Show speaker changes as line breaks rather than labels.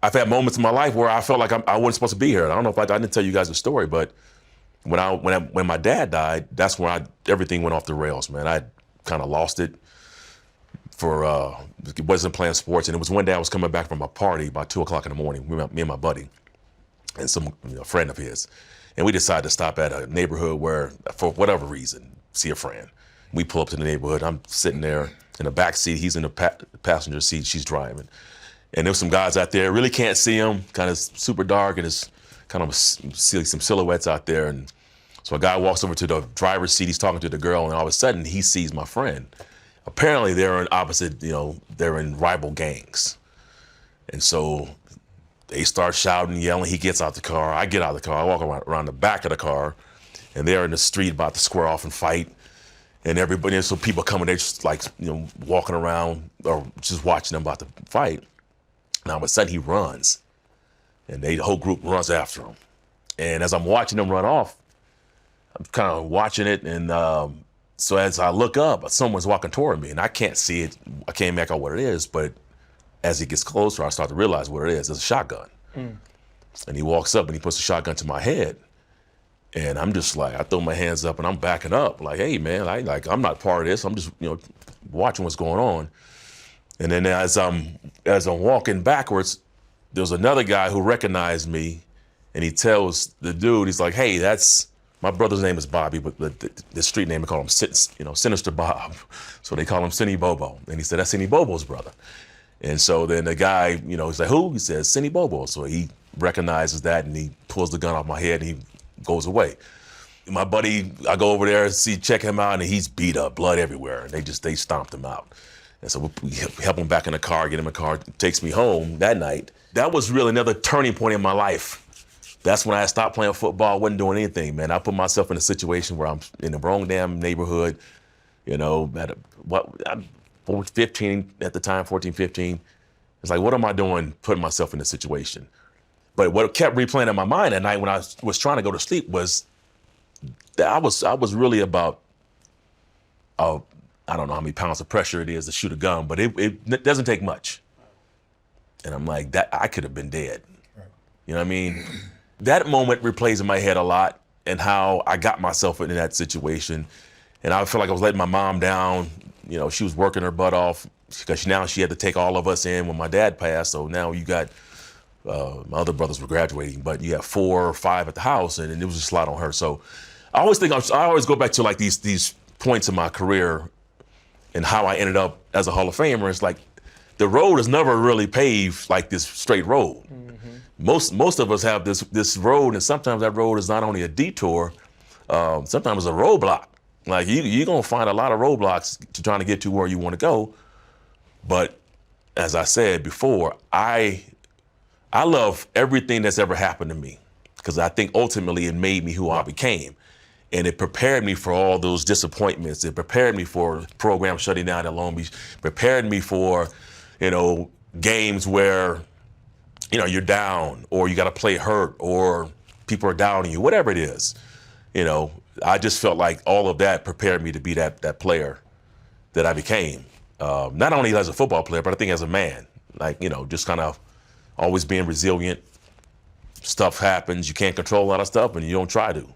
I've had moments in my life where I felt like I wasn't supposed to be here. I don't know if I didn't tell you guys the story, but when my dad died, that's when everything went off the rails, man. I kind of lost it. Wasn't playing sports, and it was one day I was coming back from a party about 2:00 in the morning. Me and my buddy, and some friend of his, and we decided to stop at a neighborhood where, for whatever reason, see a friend. We pull up to the neighborhood. I'm sitting there in the back seat. He's in the passenger seat. She's driving, and there's some guys out there. Really can't see them. Kind of super dark, and it's kind of see some silhouettes out there. And so a guy walks over to the driver's seat. He's talking to the girl, and all of a sudden he sees my friend. Apparently they're in opposite, they're in rival gangs. And so they start shouting, yelling. He gets out the car. I get out of the car. I walk around the back of the car, and they're in the street about to square off and fight. And everybody, so people coming, they're just like, walking around or just watching them about to fight. Now, all of a sudden he runs, and the whole group runs after him. And as I'm watching them run off, I'm kind of watching it, and so as I look up, someone's walking toward me, and I can't see it. I can't make out what it is, but as he gets closer, I start to realize what it is. It's a shotgun. And he walks up, and he puts the shotgun to my head. And I'm just like, I throw my hands up, and I'm backing up. Like, hey, man, I'm not part of this. I'm just, watching what's going on. And then as I'm walking backwards, there's another guy who recognized me, and he tells the dude, he's like, hey, my brother's name is Bobby, but the street name, they call him, Sinister Bob. So they call him Cinny Bobo. And he said, that's Cinny Bobo's brother. And so then the guy, he's like, who? He says, Cinny Bobo. So he recognizes that, and he pulls the gun off my head, and he goes away. My buddy, I go over there, check him out, and he's beat up, blood everywhere. And they stomped him out. And so we help him back in the car, get him in the car, takes me home that night. That was really another turning point in my life. That's when I stopped playing football, wasn't doing anything, man. I put myself in a situation where I'm in the wrong damn neighborhood, I'm 15 at the time, 14, 15. It's like, what am I doing putting myself in this situation? But what kept replaying in my mind at night when I was trying to go to sleep was that I was really about, I don't know how many pounds of pressure it is to shoot a gun, but it doesn't take much. And I'm like, that I could have been dead. Right. You know what I mean? That moment replays in my head a lot, and how I got myself into that situation. And I feel like I was letting my mom down. She was working her butt off because now she had to take all of us in when my dad passed. So now you got, my other brothers were graduating, but you have 4 or 5 at the house, and it was just a lot on her. So I always go back to like these points in my career and how I ended up as a Hall of Famer. It's like the road is never really paved like this straight road. Most of us have this road, and sometimes that road is not only a detour, sometimes it's a roadblock. Like you're gonna find a lot of roadblocks to trying to get to where you want to go. But as I said before, I love everything that's ever happened to me, because I think ultimately it made me who I became. And it prepared me for all those disappointments. It prepared me for programs shutting down at Long Beach, prepared me for, games where you're down, or you got to play hurt, or people are doubting you, whatever it is. I just felt like all of that prepared me to be that player that I became. Not only as a football player, but I think as a man. Like, just kind of always being resilient. Stuff happens. You can't control a lot of stuff, and you don't try to.